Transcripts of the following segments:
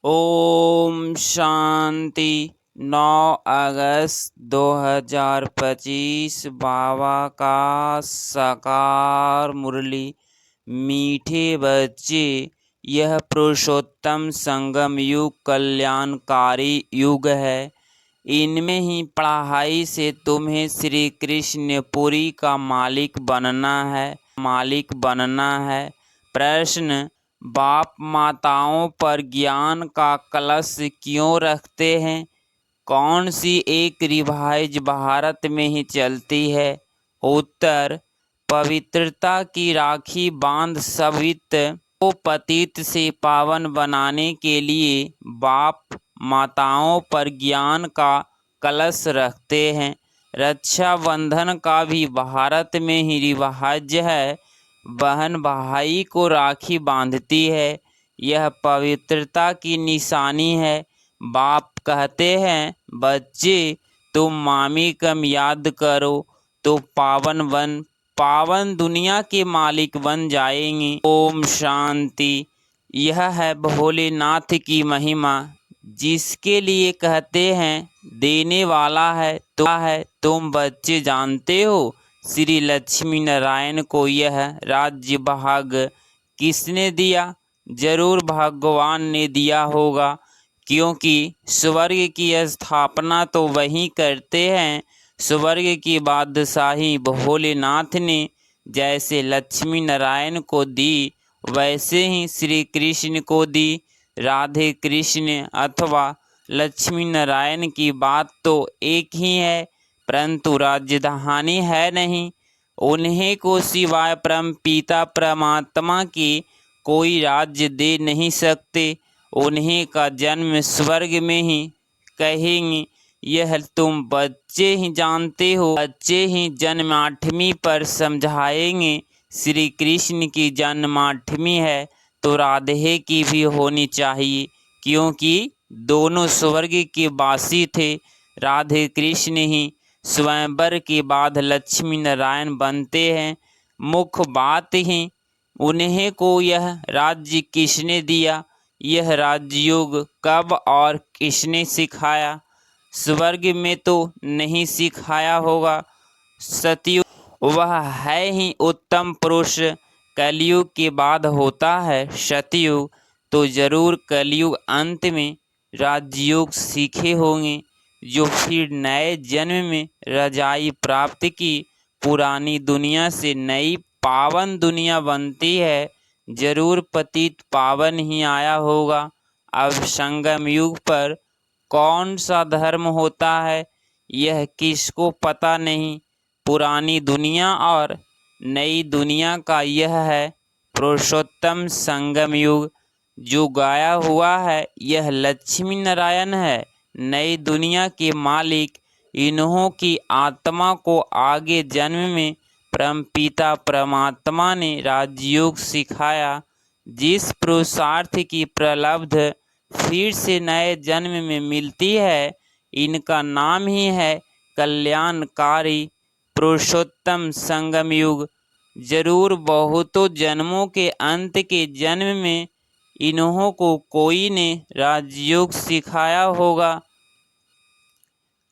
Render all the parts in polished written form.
ओम शांति। 9 अगस्त 2025 बाबा का साकार मुरली। मीठे बच्चे, यह पुरुषोत्तम संगम युग कल्याणकारी युग है। इनमें ही पढ़ाई से तुम्हें श्री कृष्ण पुरी का मालिक बनना है। प्रश्न: बाप माताओं पर ज्ञान का कलश क्यों रखते हैं? कौन सी एक रिवाज भारत में ही चलती है? उत्तर: पवित्रता की राखी बांध सवित को पतित से पावन बनाने के लिए बाप माताओं पर ज्ञान का कलश रखते हैं। रक्षाबंधन का भी भारत में ही रिवाज है। बहन भाई को राखी बांधती है, यह पवित्रता की निशानी है। बाप कहते हैं, बच्चे तुम मामी कम याद करो तो पावन दुनिया के मालिक बन जाएंगे। ओम शांति। यह है भोलेनाथ की महिमा, जिसके लिए कहते हैं देने वाला है। तुम बच्चे जानते हो श्री लक्ष्मी नारायण को यह राज्य भाग किसने दिया? जरूर भगवान ने दिया होगा, क्योंकि स्वर्ग की स्थापना तो वही करते हैं। स्वर्ग की बादशाही भोलेनाथ ने जैसे लक्ष्मी नारायण को दी, वैसे ही श्री कृष्ण को दी। राधे कृष्ण अथवा लक्ष्मी नारायण की बात तो एक ही है, परंतु राजधानी है नहीं। उन्हीं को सिवाय परम पिता परमात्मा के कोई राज्य दे नहीं सकते। उन्हीं का जन्म स्वर्ग में ही कहेंगे, यह तुम बच्चे ही जानते हो। बच्चे ही जन्माष्टमी पर समझाएंगे। श्री कृष्ण की जन्माष्टमी है तो राधे की भी होनी चाहिए, क्योंकि दोनों स्वर्ग के वासी थे। राधे कृष्ण ही स्वयंवर के बाद लक्ष्मी नारायण बनते हैं। मुख्य बात ही उन्हें को यह राज्य किसने दिया? यह राजयोग कब और किसने सिखाया? स्वर्ग में तो नहीं सिखाया होगा। सतयुग वह है ही उत्तम पुरुष, कलयुग के बाद होता है सतयुग। तो जरूर कलयुग अंत में राजयोग सीखे होंगे, जो फिर नए जन्म में रजाई प्राप्त की पुरानी दुनिया से नई पावन दुनिया बनती है। जरूर पतित पावन ही आया होगा। अब संगम युग पर कौन सा धर्म होता है, यह किसको पता नहीं। पुरानी दुनिया और नई दुनिया का यह है पुरुषोत्तम संगम युग। जो गाया हुआ है यह लक्ष्मी नारायण है, नई दुनिया के मालिक। इन्हों की आत्मा को आगे जन्म में परमपिता परमात्मा ने राजयोग सिखाया। जिस पुरुषार्थ की प्रलब्ध फिर से नए जन्म में मिलती है, इनका नाम ही है कल्याणकारी पुरुषोत्तम संगम युग। जरूर बहुतों जन्मों के अंत के जन्म में इन्हों को कोई ने राजयोग सिखाया होगा।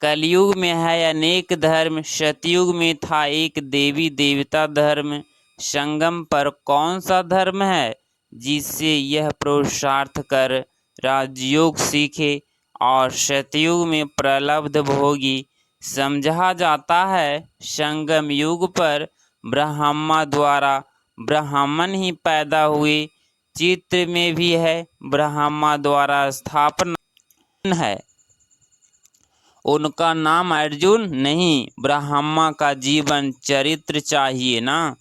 कलयुग में है अनेक धर्म, सतयुग में था एक देवी देवता धर्म। संगम पर कौन सा धर्म है जिससे यह पुरुषार्थ कर राजयोग सीखे और सतयुग में प्रलब्ध भोगी समझा जाता है? संगम युग पर ब्रह्मा द्वारा ब्राह्मण ही पैदा हुए। चित्र में भी है ब्रह्मा द्वारा स्थापना है। उनका नाम अर्जुन नहीं, ब्रह्मा का जीवन चरित्र चाहिए ना।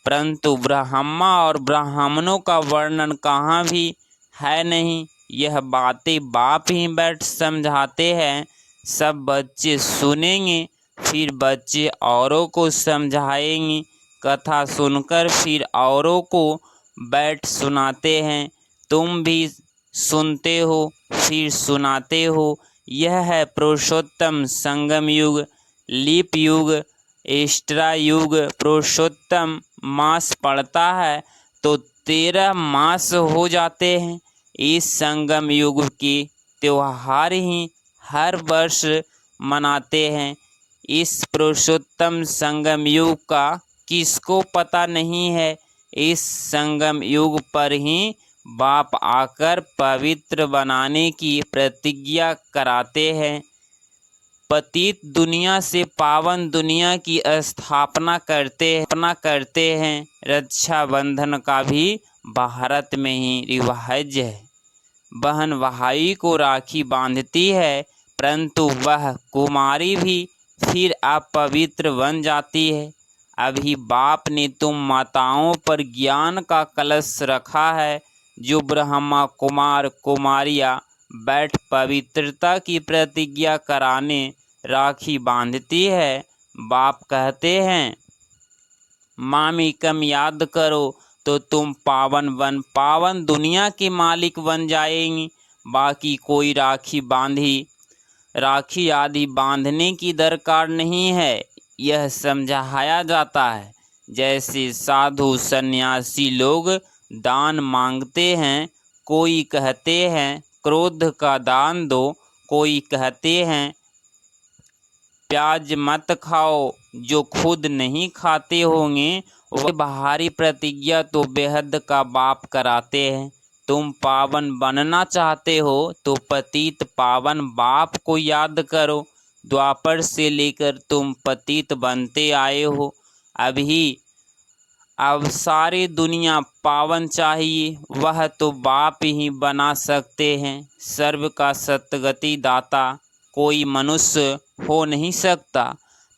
परंतु ब्रह्मा और ब्राह्मणों का वर्णन कहाँ भी है नहीं। यह बातें बाप ही बैठ समझाते हैं। सब बच्चे सुनेंगे, फिर बच्चे औरों को समझाएंगे। कथा सुनकर फिर औरों को बैठ सुनाते हैं। तुम भी सुनते हो फिर सुनाते हो। यह है पुरुषोत्तम संगम युग। लीप युग, एक्स्ट्रा युग, पुरुषोत्तम मास पड़ता है तो 13 मास हो जाते हैं। इस संगम युग के त्योहार ही हर वर्ष मनाते हैं। इस पुरुषोत्तम संगम युग का किसको पता नहीं है। इस संगम युग पर ही बाप आकर पवित्र बनाने की प्रतिज्ञा कराते हैं। पतित दुनिया से पावन दुनिया की स्थापना करते हैं। रक्षाबंधन का भी भारत में ही रिवाज है। बहन भाई को राखी बांधती है, परंतु वह कुमारी भी फिर अपवित्र बन जाती है। अभी बाप ने तुम माताओं पर ज्ञान का कलश रखा है। जो ब्रह्मा कुमार कुमारियाँ बैठ पवित्रता की प्रतिज्ञा कराने राखी बांधती है। बाप कहते हैं, मामी कम याद करो तो तुम पावन दुनिया के मालिक बन जाएंगी। बाकी कोई राखी आदि बांधने की दरकार नहीं है। यह समझाया जाता है जैसे साधु सन्यासी लोग दान मांगते हैं। कोई कहते हैं क्रोध का दान दो, कोई कहते हैं प्याज मत खाओ। जो खुद नहीं खाते होंगे वह बाहरी प्रतिज्ञा तो बेहद का बाप कराते हैं। तुम पावन बनना चाहते हो तो पतित पावन बाप को याद करो। द्वापर से लेकर तुम पतित बनते आए हो। अब सारी दुनिया पावन चाहिए, वह तो बाप ही बना सकते हैं। सर्व का सतगति दाता कोई मनुष्य हो नहीं सकता।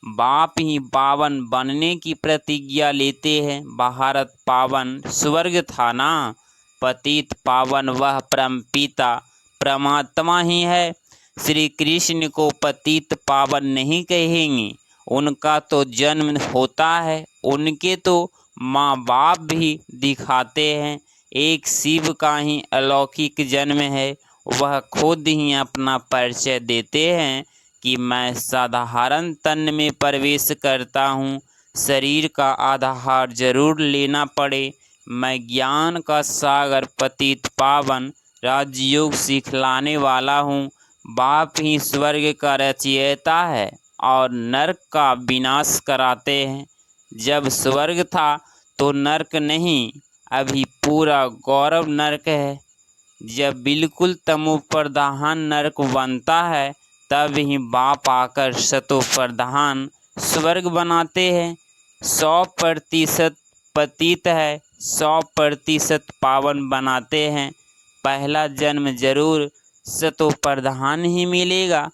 बाप ही पावन बनने की प्रतिज्ञा लेते हैं। भारत पावन स्वर्ग था ना, पतित पावन वह परम पिता परमात्मा ही है। श्री कृष्ण को पतित पावन नहीं कहेंगे, उनका तो जन्म होता है, उनके तो माँ बाप भी दिखाते हैं। एक शिव का ही अलौकिक जन्म है। वह खुद ही अपना परिचय देते हैं कि मैं साधारण तन में प्रवेश करता हूँ। शरीर का आधार जरूर लेना पड़े। मैं ज्ञान का सागर पतित पावन राजयोग सिखलाने वाला हूँ। बाप ही स्वर्ग का रचयिता है और नरक का विनाश कराते हैं। जब स्वर्ग था तो नरक नहीं, अभी पूरा गौरव नरक है। जब बिल्कुल तमो प्रधान नरक बनता है तब ही बाप आकर सतो प्रधान स्वर्ग बनाते हैं। 100% पतित है, 100% पावन बनाते हैं। पहला जन्म जरूर सतो प्रधान ही मिलेगा।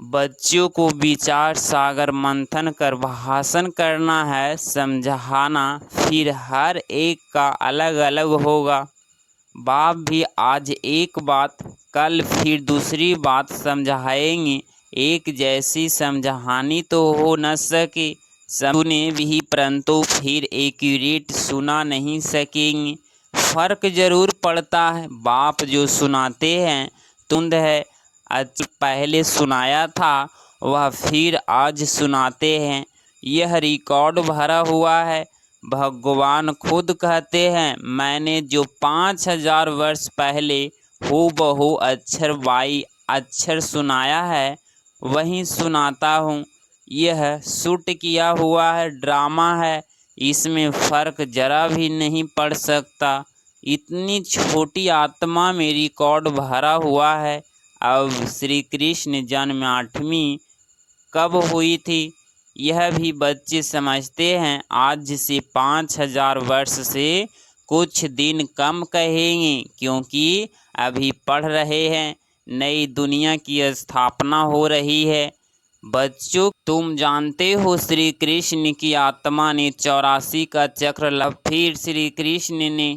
बच्चों को विचार सागर मंथन कर भाषण करना है, समझाना, फिर हर एक का अलग अलग होगा। बाप भी आज एक बात कल फिर दूसरी बात समझाएंगे। एक जैसी समझानी तो हो न सके, सुने भी परंतु फिर एक्यूरेट सुना नहीं सकेंगे। फर्क जरूर पड़ता है। बाप जो सुनाते हैं तुंद है, पहले सुनाया था वह फिर आज सुनाते हैं। यह रिकॉर्ड भरा हुआ है। भगवान खुद कहते हैं, मैंने जो 5000 वर्ष पहले हूबहू अक्षर बाई अक्षर सुनाया है वही सुनाता हूँ। यह शूट किया हुआ है, ड्रामा है, इसमें फर्क जरा भी नहीं पड़ सकता। इतनी छोटी आत्मा में रिकॉर्ड भरा हुआ है। अब श्री कृष्ण जन्म 8वीं कब हुई थी यह भी बच्चे समझते हैं। आज से 5000 वर्ष से कुछ दिन कम कहेंगे, क्योंकि अभी पढ़ रहे हैं। नई दुनिया की स्थापना हो रही है। बच्चों, तुम जानते हो श्री कृष्ण की आत्मा ने 84 का चक्र फिर श्री कृष्ण ने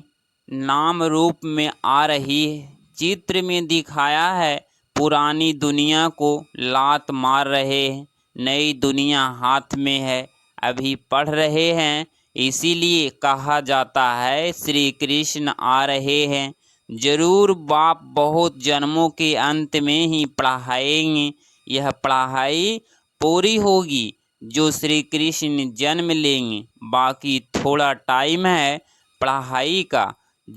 नाम रूप में आ रही है। चित्र में दिखाया है, पुरानी दुनिया को लात मार रहे हैं, नई दुनिया हाथ में है। अभी पढ़ रहे हैं, इसीलिए कहा जाता है श्री कृष्ण आ रहे हैं। जरूर बाप बहुत जन्मों के अंत में ही पढ़ाएंगे। यह पढ़ाई पूरी होगी जो श्री कृष्ण जन्म लेंगे। बाकी थोड़ा टाइम है पढ़ाई का।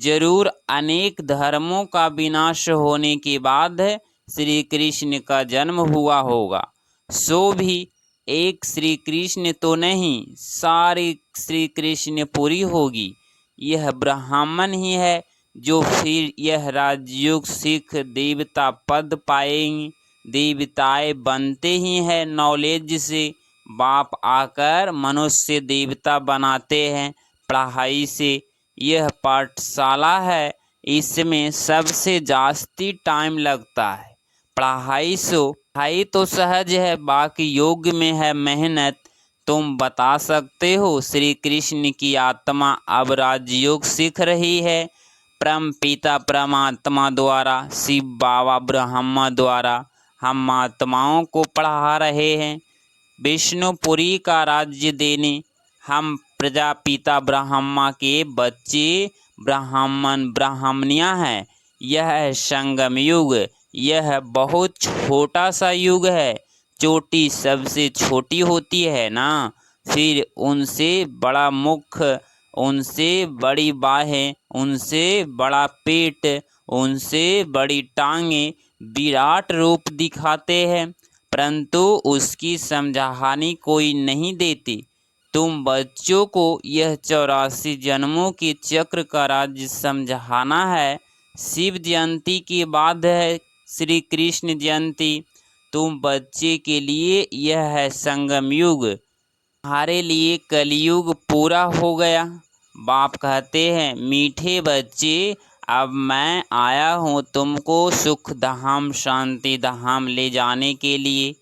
जरूर अनेक धर्मों का विनाश होने के बाद श्री कृष्ण का जन्म हुआ होगा। सो भी एक श्री कृष्ण तो नहीं, सारी श्री कृष्ण पूरी होगी। यह ब्राह्मण ही है जो फिर यह राजयोग सीख देवता पद पाएंगे। देवताएं बनते ही है नॉलेज से। बाप आकर मनुष्य देवता बनाते हैं पढ़ाई से। यह पाठशाला है, इसमें सबसे जास्ती टाइम लगता है। पढ़ाई तो सहज है, बाकी योग में है मेहनत। तुम बता सकते हो श्री कृष्ण की आत्मा अब राजयोग सीख रही है परम पिता परमात्मा द्वारा, शिव बाबा ब्रह्मा द्वारा हम आत्माओं को पढ़ा रहे हैं विष्णुपुरी का राज्य देने। हम प्रजापिता ब्रह्मा के बच्चे ब्राह्मण ब्राह्मणियाँ हैं। यह है संगम युग। यह बहुत छोटा सा युग है। चोटी सबसे छोटी होती है ना, फिर उनसे बड़ा मुख, उनसे बड़ी बाहें, उनसे बड़ा पेट, उनसे बड़ी टांगें विराट रूप दिखाते हैं, परंतु उसकी समझानी कोई नहीं देती। तुम बच्चों को यह 84 जन्मों के चक्र का राज्य समझाना है। शिव जयंती के बाद है श्री कृष्ण जयंती। तुम बच्चे के लिए यह है संगम युग, तुम्हारे लिए कलयुग पूरा हो गया। बाप कहते हैं मीठे बच्चे, अब मैं आया हूँ तुमको सुख धाम शांति धाम ले जाने के लिए।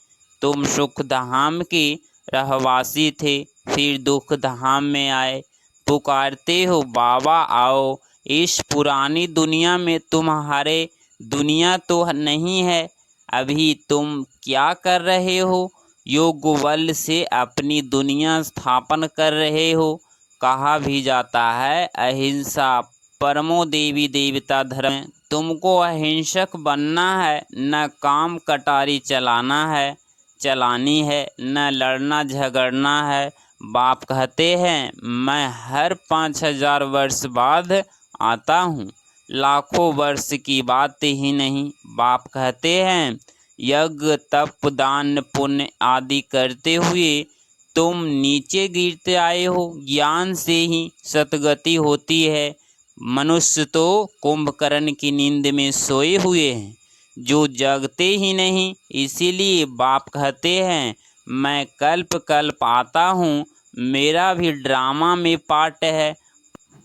तुम सुख धाम के रहवासी थे, फिर दुख धाम में आए। पुकारते हो बाबा आओ। इस पुरानी दुनिया में तुम्हारे दुनिया तो नहीं है। अभी तुम क्या कर रहे हो? योग बल से अपनी दुनिया स्थापन कर रहे हो। कहा भी जाता है अहिंसा परमो देवी देवता धर्म। तुमको अहिंसक बनना है, न काम कटारी चलानी है, न लड़ना झगड़ना है। बाप कहते हैं मैं हर 5000 वर्ष बाद आता हूँ, लाखों वर्ष की बात ही नहीं। बाप कहते हैं यज्ञ तप दान पुण्य आदि करते हुए तुम नीचे गिरते आए हो। ज्ञान से ही सतगति होती है। मनुष्य तो कुंभकर्ण की नींद में सोए हुए हैं, जो जगते ही नहीं। इसीलिए बाप कहते हैं मैं कल्प कल्प आता हूँ। मेरा भी ड्रामा में पार्ट है,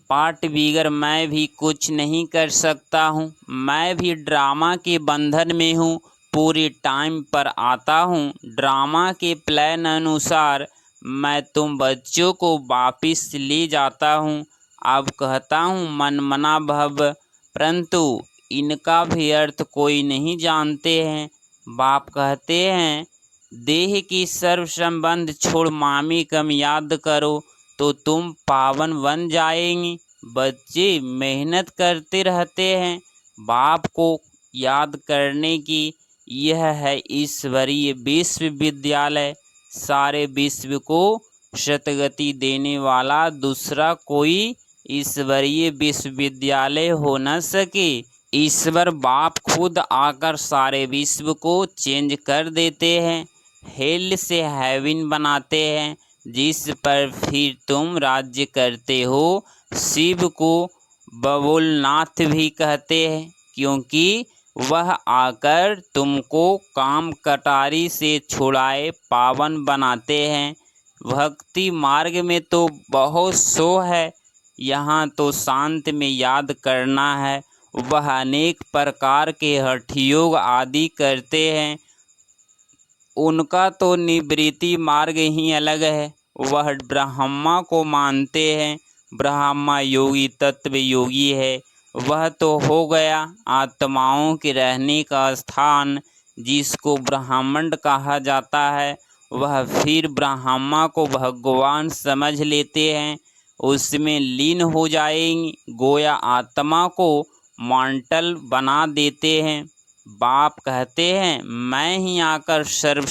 पार्ट बिगर मैं भी कुछ नहीं कर सकता हूँ। मैं भी ड्रामा के बंधन में हूँ, पूरे टाइम पर आता हूँ। ड्रामा के प्लान अनुसार मैं तुम बच्चों को वापिस ले जाता हूँ। अब कहता हूँ मन मना भव, परंतु इनका भी अर्थ कोई नहीं जानते हैं। बाप कहते हैं देह की सर्व संबंध छोड़ मामी कम याद करो तो तुम पावन बन जाएंगे। बच्चे मेहनत करते रहते हैं, बाप को याद करने की। यह है ईश्वरीय विश्वविद्यालय। सारे विश्व को सतगति देने वाला दूसरा कोई ईश्वरीय विश्वविद्यालय हो न सके। ईश्वर बाप खुद आकर सारे विश्व को चेंज कर देते हैं, हेल से हेवन बनाते हैं, जिस पर फिर तुम राज्य करते हो। शिव को बबुलनाथ भी कहते हैं, क्योंकि वह आकर तुमको काम कटारी से छुड़ाए पावन बनाते हैं। भक्ति मार्ग में तो बहुत सो है, यहाँ तो शांत में याद करना है। वह अनेक प्रकार के हठ योग आदि करते हैं, उनका तो निवृत्ति मार्ग ही अलग है। वह ब्रह्मा को मानते हैं। ब्रह्मा योगी तत्व योगी है। वह तो हो गया आत्माओं के रहने का स्थान, जिसको ब्रह्मांड कहा जाता है। वह फिर ब्रह्मा को भगवान समझ लेते हैं, उसमें लीन हो जाएंगे, गोया आत्मा को मॉर्टल बना देते हैं। बाप कहते हैं मैं ही आकर सर्व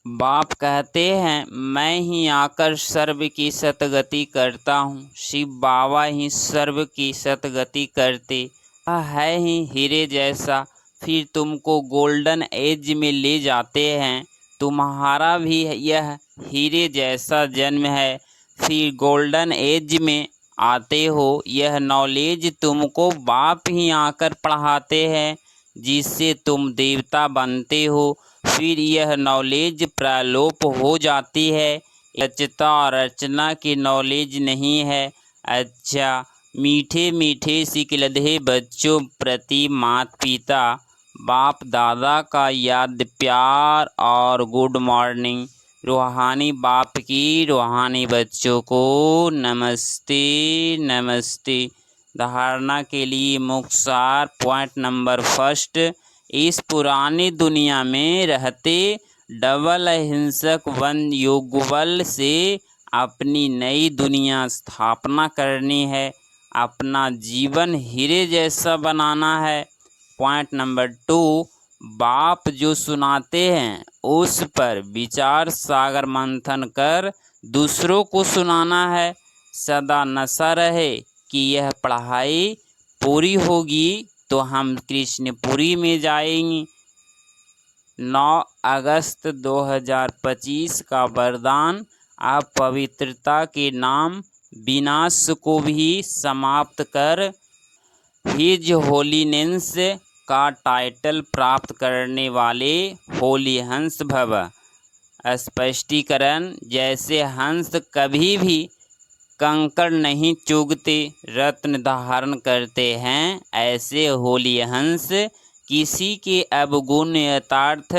बाप कहते हैं मैं ही आकर सर्व की सतगति करता हूँ। शिव बाबा ही सर्व की सतगति करते है ही हीरे जैसा, फिर तुमको गोल्डन एज में ले जाते हैं। तुम्हारा भी यह हीरे जैसा जन्म है, फिर गोल्डन एज में आते हो। यह नॉलेज तुमको बाप ही आकर पढ़ाते हैं, जिससे तुम देवता बनते हो। फिर यह नॉलेज प्रलोप हो जाती है। रचता और रचना की नॉलेज नहीं है। अच्छा, मीठे मीठे सिकलधे बच्चों प्रति माता पिता बाप दादा का याद प्यार और गुड मॉर्निंग। रूहानी बाप की रूहानी बच्चों को नमस्ते नमस्ते। धारणा के लिए मुख्य सार पॉइंट नंबर फर्स्ट, इस पुरानी दुनिया में रहते डबल हिंसक वन युगबल से अपनी नई दुनिया स्थापना करनी है। अपना जीवन हीरे जैसा बनाना है। पॉइंट नंबर टू, बाप जो सुनाते हैं उस पर विचार सागर मंथन कर दूसरों को सुनाना है। सदा नशा रहे कि यह पढ़ाई पूरी होगी तो हम कृष्णपुरी में जाएंगे। 9 अगस्त 2025 का वरदान, अपवित्रता के नाम विनाश को भी समाप्त कर हिज होलीनेस का टाइटल प्राप्त करने वाले होली हंस भव। स्पष्टीकरण, जैसे हंस कभी भी कंकड़ नहीं चुगते, रत्न धारण करते हैं, ऐसे होली हंस किसी के अवगुण यथार्थ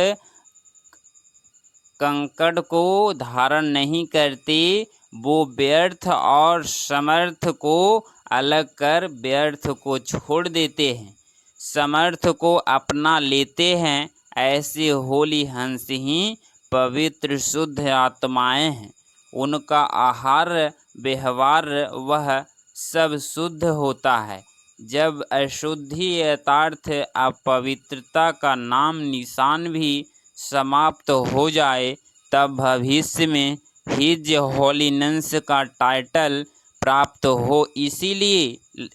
कंकड़ को धारण नहीं करते। वो व्यर्थ और समर्थ को अलग कर व्यर्थ को छोड़ देते हैं, समर्थ को अपना लेते हैं। ऐसे होली हंस ही पवित्र शुद्ध आत्माएं हैं। उनका आहार व्यवहार वह सब शुद्ध होता है। जब अशुद्धि यथार्थ अपवित्रता का नाम निशान भी समाप्त हो जाए, तब भविष्य में हिज होलीनेस का टाइटल प्राप्त हो। इसीलिए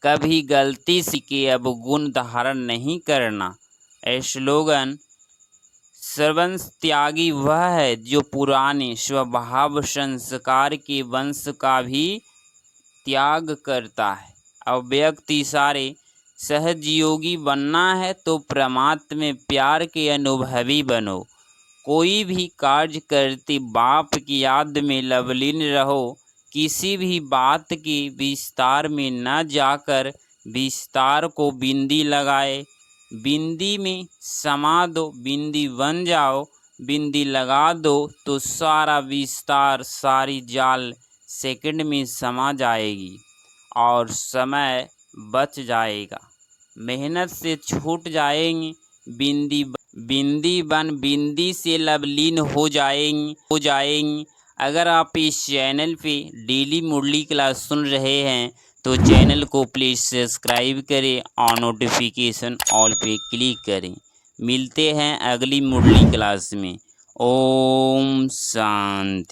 कभी गलती से के अवगुण धारण नहीं करना। स्लोगन, सर्वंश त्यागी वह है जो पुराने स्वभाव संस्कार के वंश का भी त्याग करता है। अब व्यक्ति सारे सहजयोगी बनना है तो परमात्मा में प्यार के अनुभवी बनो। कोई भी कार्य करते बाप की याद में लवलीन रहो। किसी भी बात के विस्तार में न जाकर विस्तार को बिंदी लगाए। बिंदी में समा दो, बिंदी बन जाओ। बिंदी लगा दो तो सारा विस्तार सारी जाल सेकंड में समा जाएगी और समय बच जाएगा। मेहनत से छूट जाएंगी। बिंदी बन बिंदी से लवलीन हो जाएंगी। अगर आप इस चैनल पे डेली मुरली क्लास सुन रहे हैं तो चैनल को प्लीज़ सब्सक्राइब करें और नोटिफिकेशन ऑल पे क्लिक करें। मिलते हैं अगली मुरली क्लास में। ओम शांति।